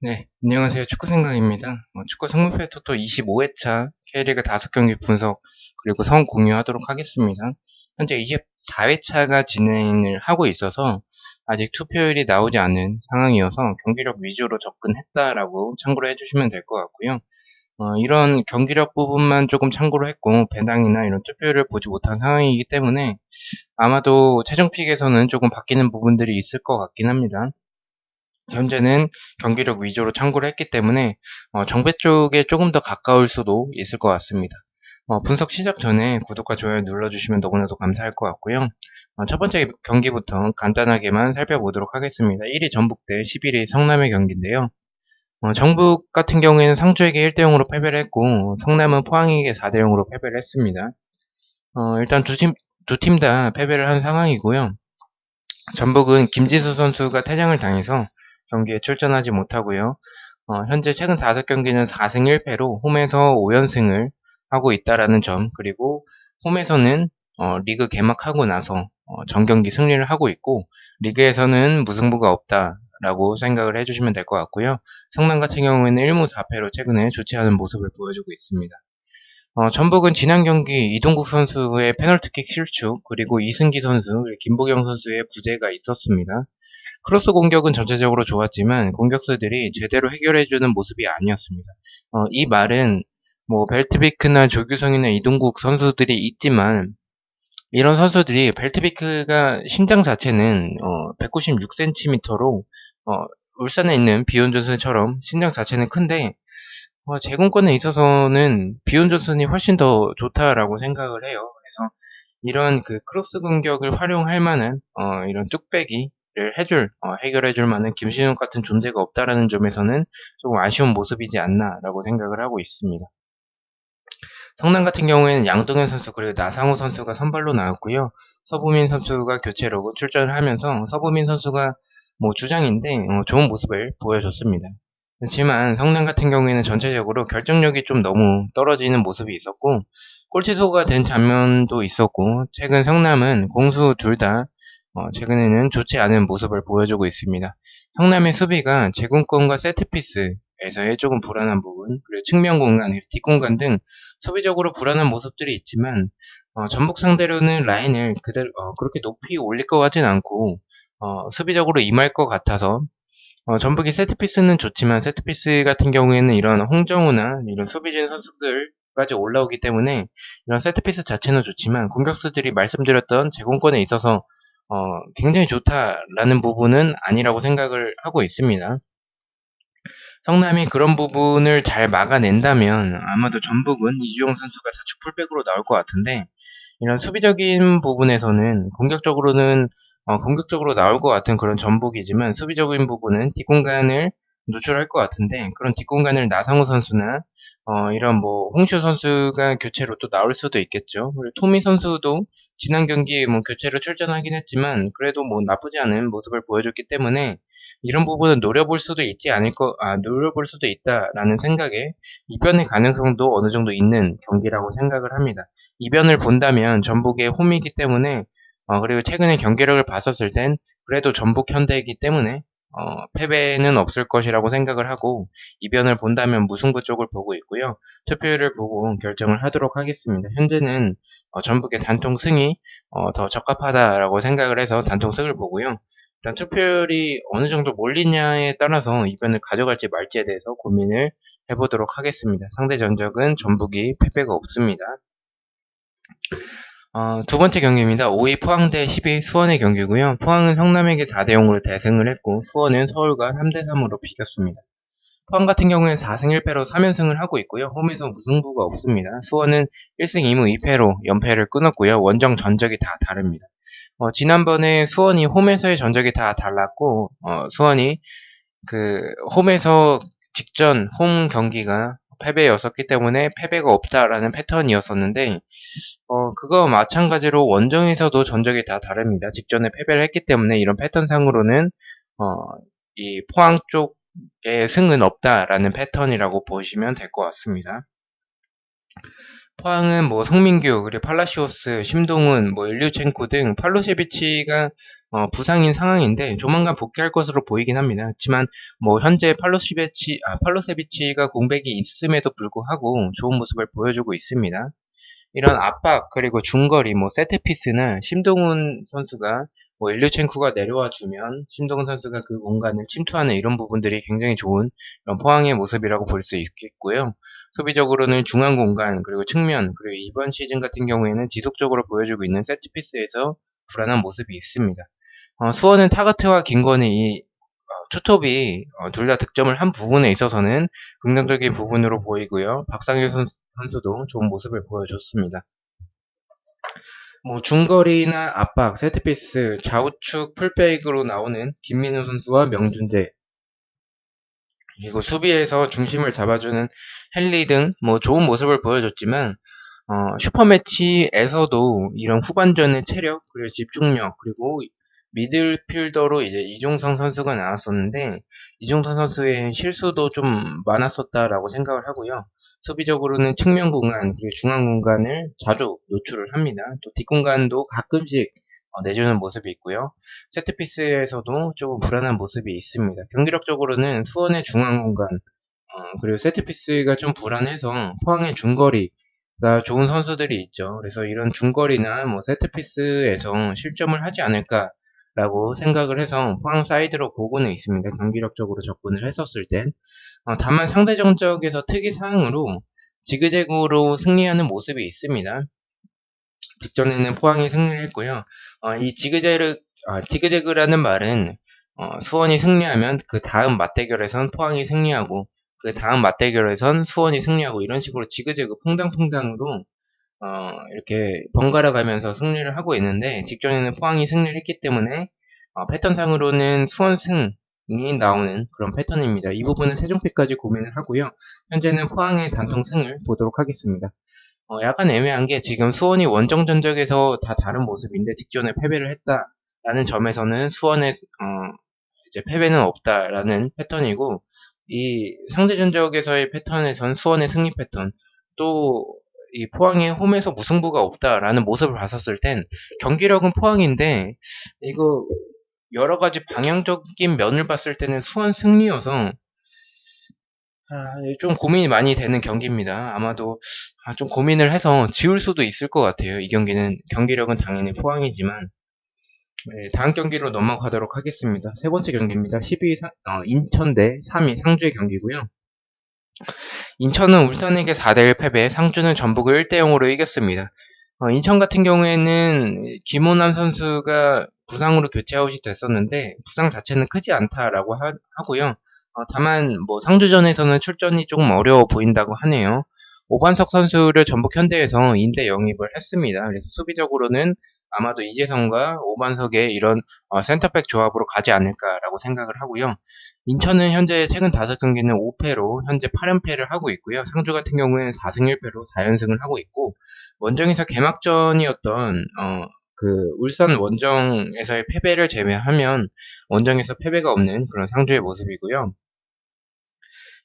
네, 안녕하세요. 축구생각입니다. 축구 승부패 토토 25회차 K리그 5경기 분석 그리고 성 공유하도록 하겠습니다. 현재 24회차가 진행을 하고 있어서 아직 투표율이 나오지 않은 상황이어서 경기력 위주로 접근했다라고 참고로 해주시면 될 것 같고요. 이런 경기력 부분만 조금 참고로 했고 배당이나 이런 투표율을 보지 못한 상황이기 때문에 아마도 최종픽에서는 조금 바뀌는 부분들이 있을 것 같긴 합니다. 현재는 경기력 위주로 참고를 했기 때문에 정배 쪽에 조금 더 가까울 수도 있을 것 같습니다. 분석 시작 전에 구독과 좋아요 눌러주시면 너무나도 감사할 것 같고요. 첫 번째 경기부터 간단하게만 살펴보도록 하겠습니다. 1위 전북대 11위 성남의 경기인데요. 전북 같은 경우에는 상주에게 1대0으로 패배를 했고 성남은 포항에게 4대0으로 패배를 했습니다. 일단 두 팀 다 패배를 한 상황이고요. 전북은 김지수 선수가 퇴장을 당해서 경기에 출전하지 못하고요. 현재 최근 5경기는 4승 1패로 홈에서 5연승을 하고 있다라는 점, 그리고 홈에서는 리그 개막하고 나서 전경기 승리를 하고 있고 리그에서는 무승부가 없다라고 생각을 해주시면 될 것 같고요. 성남 같은 경우에는 1무 4패로 최근에 좋지 않은 모습을 보여주고 있습니다. 전북은 지난 경기 이동국 선수의 페널티킥 실축, 그리고 이승기 선수, 김보경 선수의 부재가 있었습니다. 크로스 공격은 전체적으로 좋았지만 공격수들이 제대로 해결해주는 모습이 아니었습니다. 이 말은 뭐 벨트비크나 조규성이나 이동국 선수들이 있지만 이런 선수들이 벨트비크가 신장 자체는 196cm로 울산에 있는 비온 존슨처럼 신장 자체는 큰데 제공권에 있어서는 비온 존슨이 훨씬 더 좋다라고 생각을 해요. 그래서 이런 그 크로스 공격을 활용할 만한 이런 뚝배기를 해결해줄 만한 김신욱 같은 존재가 없다라는 점에서는 조금 아쉬운 모습이지 않나라고 생각을 하고 있습니다. 성남 같은 경우에는 양동현 선수 그리고 나상호 선수가 선발로 나왔고요. 서부민 선수가 교체로 출전을 하면서 서부민 선수가 뭐 주장인데 좋은 모습을 보여줬습니다. 하지만 성남 같은 경우에는 전체적으로 결정력이 좀 너무 떨어지는 모습이 있었고 골치소가 된 장면도 있었고 최근 성남은 공수 둘 다 최근에는 좋지 않은 모습을 보여주고 있습니다. 성남의 수비가 제공권과 세트피스에서의 조금 불안한 부분, 그리고 측면 공간, 뒷공간 등 수비적으로 불안한 모습들이 있지만 전북 상대로는 라인을 그대로 그렇게 높이 올릴 것 같진 않고 수비적으로 임할 것 같아서 전북이 세트피스는 좋지만 세트피스 같은 경우에는 이런 홍정우나 이런 수비진 선수들까지 올라오기 때문에 이런 세트피스 자체는 좋지만 공격수들이 말씀드렸던 제공권에 있어서 굉장히 좋다라는 부분은 아니라고 생각을 하고 있습니다. 성남이 그런 부분을 잘 막아낸다면 아마도 전북은 이주영 선수가 좌측 풀백으로 나올 것 같은데 이런 수비적인 부분에서는 공격적으로 나올 것 같은 그런 전북이지만 수비적인 부분은 뒷공간을 노출할 것 같은데 그런 뒷공간을 나상호 선수나 이런 뭐 홍시호 선수가 교체로 또 나올 수도 있겠죠. 그리고 토미 선수도 지난 경기에 뭐 교체로 출전하긴 했지만 그래도 뭐 나쁘지 않은 모습을 보여줬기 때문에 이런 부분은 노려볼 수도 있다라는 생각에 이변의 가능성도 어느 정도 있는 경기라고 생각을 합니다. 이변을 본다면 전북의 홈이기 때문에 그리고 최근에 경기력을 봤었을 땐 그래도 전북 현대이기 때문에 패배는 없을 것이라고 생각을 하고 이변을 본다면 무승부 쪽을 보고 있고요. 투표율을 보고 결정을 하도록 하겠습니다. 현재는 전북의 단통 승이 더 적합하다라고 생각을 해서 단통 승을 보고요. 일단 투표율이 어느 정도 몰리냐에 따라서 이변을 가져갈지 말지에 대해서 고민을 해보도록 하겠습니다. 상대 전적은 전북이 패배가 없습니다. 두 번째 경기입니다. 5위 포항 대 10위 수원의 경기고요. 포항은 성남에게 4대0으로 대승을 했고 수원은 서울과 3대3으로 비겼습니다. 포항 같은 경우는 4승 1패로 3연승을 하고 있고요. 홈에서 무승부가 없습니다. 수원은 1승 2무 2패로 연패를 끊었고요. 원정 전적이 다 다릅니다. 지난번에 수원이 홈에서의 전적이 다 달랐고 수원이 그 홈에서 직전 홈 경기가 패배였었기 때문에 패배가 없다라는 패턴이었었는데 그거 마찬가지로 원정에서도 전적이 다 다릅니다. 직전에 패배를 했기 때문에 이런 패턴상으로는 어, 이 포항 쪽의 승은 없다라는 패턴이라고 보시면 될 것 같습니다. 포항은 뭐 송민규, 그리고 팔라시오스, 심동훈, 뭐 일류첸코 등 팔로세비치가 부상인 상황인데 조만간 복귀할 것으로 보이긴 합니다. 하지만 뭐 현재 팔로세비치가 공백이 있음에도 불구하고 좋은 모습을 보여주고 있습니다. 이런 압박 그리고 중거리 뭐 세트피스나 심동훈 선수가 뭐 일류첸코가 내려와 주면 심동훈 선수가 그 공간을 침투하는 이런 부분들이 굉장히 좋은 이런 포항의 모습이라고 볼 수 있겠고요. 수비적으로는 중앙 공간 그리고 측면 그리고 이번 시즌 같은 경우에는 지속적으로 보여주고 있는 세트피스에서 불안한 모습이 있습니다. 수원은 타가트와 김건희 이 투톱이 둘 다 득점을 한 부분에 있어서는 긍정적인 부분으로 보이고요. 박상일 선수도 좋은 모습을 보여줬습니다. 뭐 중거리나 압박, 세트피스, 좌우측 풀백으로 나오는 김민우 선수와 명준재, 그리고 수비에서 중심을 잡아주는 헨리 등 뭐 좋은 모습을 보여줬지만 슈퍼매치에서도 이런 후반전의 체력, 그리고 집중력, 그리고 미들필더로 이제 이종성 선수가 나왔었는데, 이종성 선수의 실수도 좀 많았었다라고 생각을 하고요. 수비적으로는 측면 공간, 그리고 중앙 공간을 자주 노출을 합니다. 또 뒷공간도 가끔씩 내주는 모습이 있고요. 세트피스에서도 조금 불안한 모습이 있습니다. 경기력적으로는 수원의 중앙 공간, 그리고 세트피스가 좀 불안해서 포항의 중거리가 좋은 선수들이 있죠. 그래서 이런 중거리나 뭐 세트피스에서 실점을 하지 않을까라고 생각을 해서 포항 사이드로 보고는 있습니다. 경기력적으로 접근을 했었을 땐. 다만 상대 전적에서 특이사항으로 지그재그로 승리하는 모습이 있습니다. 직전에는 포항이 승리를 했고요. 이 지그재그라는 말은 수원이 승리하면 그 다음 맞대결에선 포항이 승리하고 그 다음 맞대결에선 수원이 승리하고 이런 식으로 지그재그 퐁당퐁당으로 이렇게 번갈아 가면서 승리를 하고 있는데, 직전에는 포항이 승리를 했기 때문에 패턴상으로는 수원 승이 나오는 그런 패턴입니다. 이 부분은 세종피까지 고민을 하고요. 현재는 포항의 단통 승을 보도록 하겠습니다. 약간 애매한 게 지금 수원이 원정 전적에서 다 다른 모습인데 직전에 패배를 했다라는 점에서는 수원의 이제 패배는 없다라는 패턴이고, 이 상대 전적에서의 패턴에선 수원의 승리 패턴, 또 이 포항의 홈에서 무승부가 없다라는 모습을 봤었을 땐 경기력은 포항인데 이거 여러 가지 방향적인 면을 봤을 때는 수원 승리여서 좀 고민이 많이 되는 경기입니다. 아마도 좀 고민을 해서 지울 수도 있을 것 같아요. 이 경기는 경기력은 당연히 포항이지만. 네, 다음 경기로 넘어가도록 하겠습니다. 세 번째 경기입니다. 12위 인천 대 3위 상주의 경기고요. 인천은 울산에게 4대1 패배, 상주는 전북을 1대0으로 이겼습니다. 인천 같은 경우에는 김호남 선수가 부상으로 교체 아웃이 됐었는데 부상 자체는 크지 않다라고 하고요. 다만 뭐 상주전에서는 출전이 조금 어려워 보인다고 하네요. 오반석 선수를 전북 현대에서 인대 영입을 했습니다. 그래서 수비적으로는 아마도 이재성과 오반석의 이런 센터백 조합으로 가지 않을까라고 생각을 하고요. 인천은 현재 최근 5경기는 5패로 현재 8연패를 하고 있고요. 상주 같은 경우에는 4승 1패로 4연승을 하고 있고, 원정에서 개막전이었던 그 울산 원정에서의 패배를 제외하면 원정에서 패배가 없는 그런 상주의 모습이고요.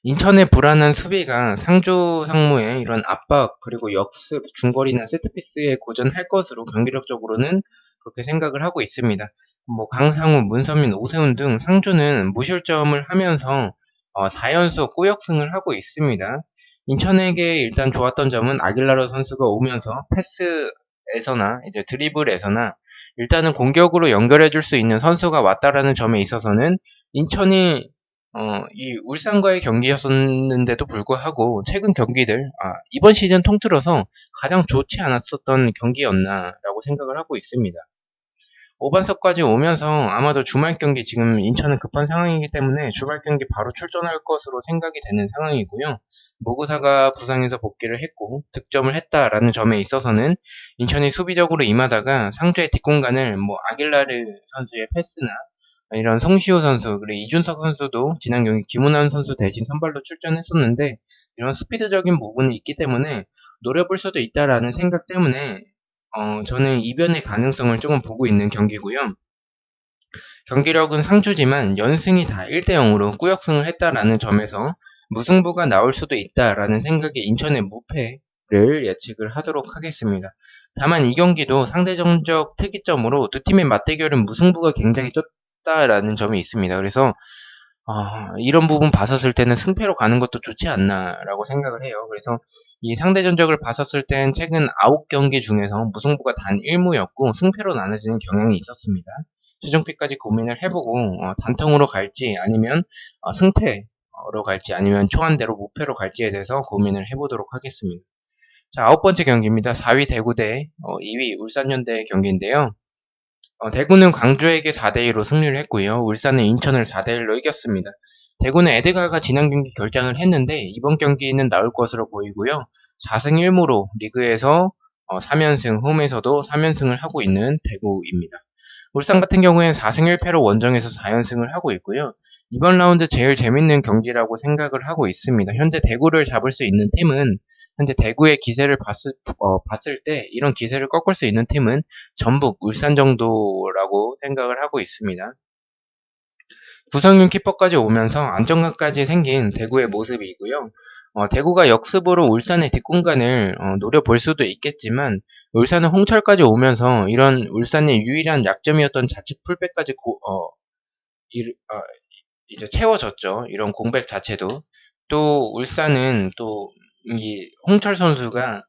인천의 불안한 수비가 상주 상무의 이런 압박 그리고 역습, 중거리나 세트피스에 고전할 것으로 경기력적으로는 그렇게 생각을 하고 있습니다. 뭐 강상우, 문선민, 오세훈 등 상주는 무실점을 하면서 4연속 꾸역승을 하고 있습니다. 인천에게 일단 좋았던 점은 아길라르 선수가 오면서 패스에서나 이제 드리블에서나 일단은 공격으로 연결해 줄 수 있는 선수가 왔다라는 점에 있어서는 인천이 이 울산과의 경기였었는데도 불구하고 최근 경기들, 이번 시즌 통틀어서 가장 좋지 않았었던 경기였나라고 생각을 하고 있습니다. 오반석까지 오면서 아마도 주말 경기, 지금 인천은 급한 상황이기 때문에 주말 경기 바로 출전할 것으로 생각이 되는 상황이고요. 모구사가 부상해서 복귀를 했고 득점을 했다라는 점에 있어서는 인천이 수비적으로 임하다가 상주의 뒷공간을 뭐 아길라르 선수의 패스나 이런 송시호 선수, 그리고 이준석 선수도 지난 경기 김훈환 선수 대신 선발로 출전했었는데 이런 스피드적인 부분이 있기 때문에 노려볼 수도 있다라는 생각 때문에 저는 이변의 가능성을 조금 보고 있는 경기고요. 경기력은 상주지만 연승이 다 1대0으로 꾸역승을 했다라는 점에서 무승부가 나올 수도 있다라는 생각에 인천의 무패 예측을 하도록 하겠습니다. 다만 이 경기도 상대전적 특이점으로 두 팀의 맞대결은 무승부가 굉장히 좁다라는 점이 있습니다. 그래서 이런 부분 봤었을 때는 승패로 가는 것도 좋지 않나라고 생각을 해요. 그래서 이 상대 전적을 봤었을 땐 최근 9경기 중에서 무승부가 단 1무였고 승패로 나눠지는 경향이 있었습니다. 최종픽까지 고민을 해보고 단통으로 갈지 아니면 승패로 갈지 아니면 초안대로 무패로 갈지에 대해서 고민을 해보도록 하겠습니다. 자, 9번째 경기입니다. 4위 대구 대 2위 울산현대의 경기인데요. 대구는 광주에게 4대2로 승리를 했고요. 울산은 인천을 4대1로 이겼습니다. 대구는 에드가가 지난 경기 결장을 했는데 이번 경기는 나올 것으로 보이고요. 4승 1무로 리그에서 3연승, 홈에서도 3연승을 하고 있는 대구입니다. 울산 같은 경우에는 4승 1패로 원정에서 4연승을 하고 있고요. 이번 라운드 제일 재밌는 경기라고 생각을 하고 있습니다. 현재 대구를 잡을 수 있는 팀은 현재 대구의 기세를 봤을 때 이런 기세를 꺾을 수 있는 팀은 전북, 울산 정도라고 생각을 하고 있습니다. 구성윤 키퍼까지 오면서 안정감까지 생긴 대구의 모습이고요. 대구가 역습으로 울산의 뒷공간을 노려볼 수도 있겠지만 울산은 홍철까지 오면서 이런 울산의 유일한 약점이었던 좌측 풀백까지 이제 채워졌죠. 이런 공백 자체도. 또 울산은 또 이 홍철 선수가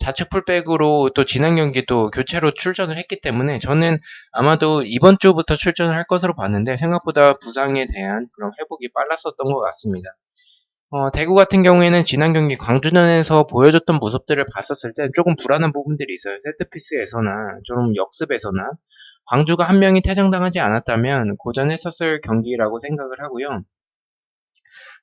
좌측 풀백으로 또 지난 경기 또 교체로 출전을 했기 때문에 저는 아마도 이번 주부터 출전을 할 것으로 봤는데 생각보다 부상에 대한 그런 회복이 빨랐었던 것 같습니다. 대구 같은 경우에는 지난 경기 광주전에서 보여줬던 모습들을 봤었을 때 조금 불안한 부분들이 있어요. 세트피스에서나 좀 역습에서나 광주가 한 명이 퇴장당하지 않았다면 고전했었을 경기라고 생각을 하고요.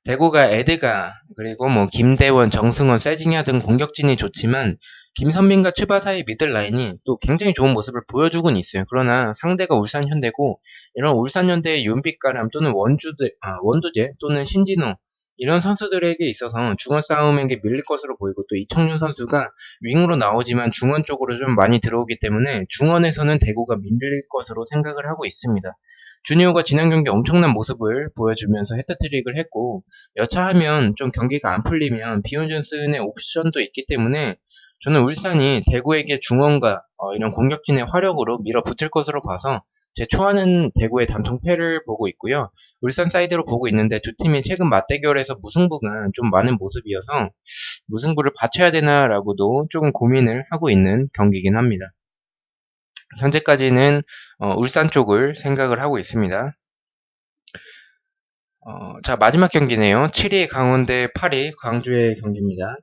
대구가 에드가 그리고 뭐 김대원, 정승원, 세징야 등 공격진이 좋지만 김선민과 츠바사의 미들라인이 또 굉장히 좋은 모습을 보여주곤 있어요. 그러나 상대가 울산현대고 이런 울산현대의 윤빛가람 또는 원두재 또는 신진호 이런 선수들에게 있어서 중원 싸움에게 밀릴 것으로 보이고 또 이청용 선수가 윙으로 나오지만 중원 쪽으로 좀 많이 들어오기 때문에 중원에서는 대구가 밀릴 것으로 생각을 하고 있습니다. 주니오가 지난 경기 엄청난 모습을 보여주면서 헤트트릭을 했고 여차하면 좀 경기가 안 풀리면 비온 존슨의 옵션도 있기 때문에 저는 울산이 대구에게 중원과 이런 공격진의 화력으로 밀어붙일 것으로 봐서 제 초안은 대구의 단통패를 보고 있고요. 울산 사이드로 보고 있는데 두 팀이 최근 맞대결에서 무승부가 좀 많은 모습이어서 무승부를 받쳐야 되나라고도 조금 고민을 하고 있는 경기이긴 합니다. 현재까지는 울산 쪽을 생각을 하고 있습니다. 자, 마지막 경기네요. 7위 강원 대 8위 광주의 경기입니다.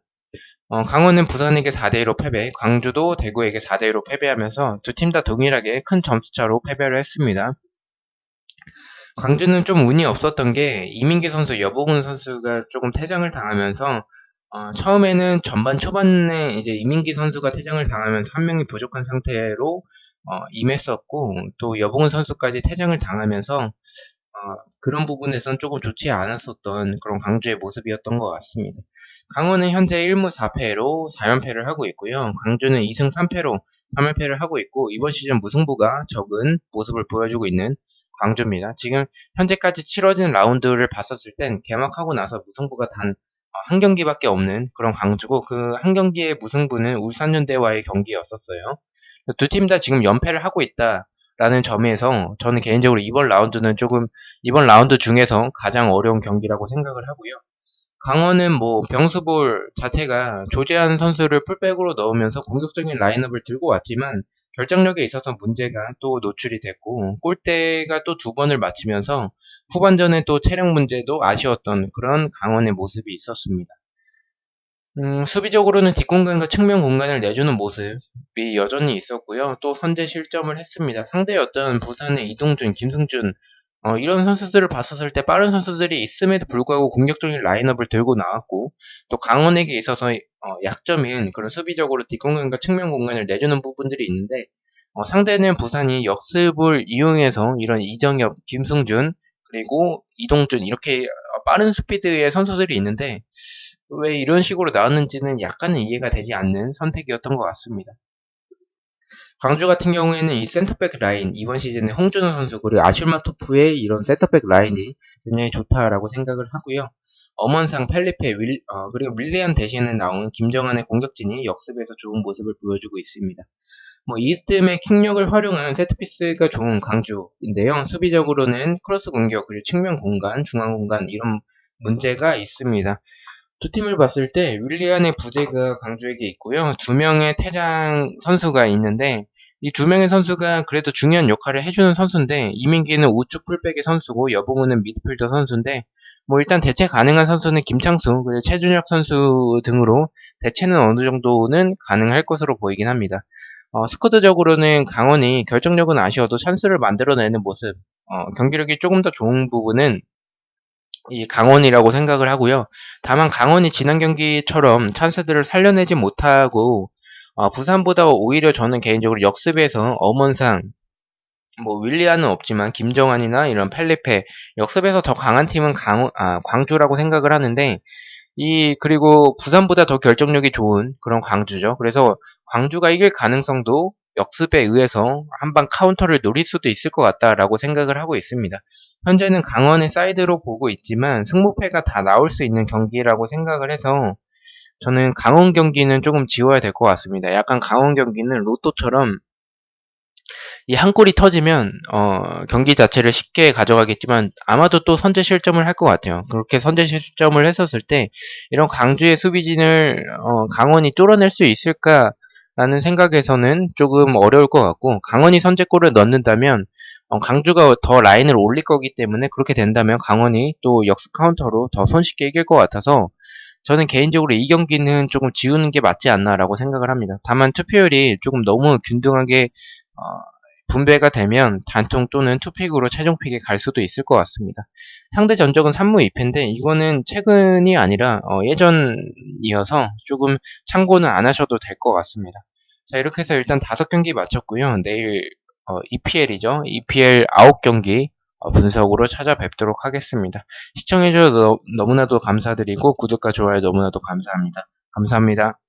강원은 부산에게 4대2로 패배, 광주도 대구에게 4대2로 패배하면서 두 팀 다 동일하게 큰 점수차로 패배를 했습니다. 광주는 좀 운이 없었던 게 이민기 선수, 여보근 선수가 조금 퇴장을 당하면서 처음에는 전반 초반에 이제 이민기 선수가 퇴장을 당하면서 한 명이 부족한 상태로 임했었고 또 여보근 선수까지 퇴장을 당하면서 그런 부분에선 조금 좋지 않았었던 그런 광주의 모습이었던 것 같습니다. 강원은 현재 1무 4패로 4연패를 하고 있고요. 광주는 2승 3패로 3연패를 하고 있고 이번 시즌 무승부가 적은 모습을 보여주고 있는 광주입니다. 지금 현재까지 치러진 라운드를 봤었을 땐 개막하고 나서 무승부가 단 한 경기밖에 없는 그런 광주고 그 한 경기의 무승부는 울산현대와의 경기였었어요. 두 팀 다 지금 연패를 하고 있다라는 점에서 저는 개인적으로 이번 라운드 중에서 가장 어려운 경기라고 생각을 하고요. 강원은 뭐 병수볼 자체가 조재한 선수를 풀백으로 넣으면서 공격적인 라인업을 들고 왔지만 결정력에 있어서 문제가 또 노출이 됐고 골대가 또 2번을 맞히면서 후반전에 또 체력 문제도 아쉬웠던 그런 강원의 모습이 있었습니다. 수비적으로는 뒷공간과 측면 공간을 내주는 모습이 여전히 있었고요. 또 선제 실점을 했습니다. 상대였던 부산의 이동준, 김승준 이런 선수들을 봤었을 때 빠른 선수들이 있음에도 불구하고 공격적인 라인업을 들고 나왔고 또 강원에게 있어서 약점인 그런 수비적으로 뒷공간과 측면 공간을 내주는 부분들이 있는데 상대는 부산이 역습을 이용해서 이런 이정엽, 김승준 그리고 이동준 이렇게 빠른 스피드의 선수들이 있는데 왜 이런 식으로 나왔는지는 약간은 이해가 되지 않는 선택이었던 것 같습니다. 광주 같은 경우에는 이 센터백 라인, 이번 시즌에 홍준호 선수 그리고 아슐마토프의 이런 센터백 라인이 굉장히 좋다라고 생각을 하고요. 엄원상, 펠리페, 그리고 윌리안 대신에 나온 김정환의 공격진이 역습에서 좋은 모습을 보여주고 있습니다. 이스트의 킥력을 활용한 세트피스가 좋은 광주인데요. 수비적으로는 크로스 공격, 그리고 측면 공간, 중앙 공간 이런 문제가 있습니다. 두 팀을 봤을 때 윌리안의 부재가 광주에게 있고요. 두 명의 퇴장 선수가 있는데 이 두 명의 선수가 그래도 중요한 역할을 해주는 선수인데 이민기는 우측 풀백의 선수고 여봉우는 미드필더 선수인데 일단 대체 가능한 선수는 김창수 그리고 최준혁 선수 등으로 대체는 어느 정도는 가능할 것으로 보이긴 합니다. 스쿼드적으로는 강원이 결정력은 아쉬워도 찬스를 만들어내는 모습, 경기력이 조금 더 좋은 부분은 이 강원이라고 생각을 하고요. 다만 강원이 지난 경기처럼 찬스들을 살려내지 못하고 부산보다 오히려 저는 개인적으로 역습에서 엄원상 윌리안은 없지만 김정환이나 이런 펠리페 역습에서 더 강한 팀은 광주라고 생각을 하는데 그리고 부산보다 더 결정력이 좋은 그런 광주죠. 그래서 광주가 이길 가능성도 역습에 의해서 한방 카운터를 노릴 수도 있을 것 같다라고 생각을 하고 있습니다. 현재는 강원의 사이드로 보고 있지만 승무패가 다 나올 수 있는 경기라고 생각을 해서 저는 강원 경기는 조금 지워야 될 것 같습니다. 약간 강원 경기는 로또처럼 이 한 골이 터지면 경기 자체를 쉽게 가져가겠지만 아마도 또 선제 실점을 할 것 같아요. 그렇게 선제 실점을 했었을 때 이런 광주의 수비진을 강원이 뚫어낼 수 있을까라는 생각에서는 조금 어려울 것 같고 강원이 선제골을 넣는다면 광주가 더 라인을 올릴 거기 때문에 그렇게 된다면 강원이 또 역습 카운터로 더 손쉽게 이길 것 같아서 저는 개인적으로 이 경기는 조금 지우는 게 맞지 않나라고 생각을 합니다. 다만 투표율이 조금 너무 균등하게 분배가 되면 단통 또는 투픽으로 최종 픽에 갈 수도 있을 것 같습니다. 상대 전적은 3무 2패인데 이거는 최근이 아니라 예전이어서 조금 참고는 안 하셔도 될 것 같습니다. 자, 이렇게 해서 일단 5경기 마쳤고요. 내일 EPL이죠. EPL 9경기 분석으로 찾아뵙도록 하겠습니다. 시청해주셔서 너무나도 감사드리고 구독과 좋아요 너무나도 감사합니다. 감사합니다.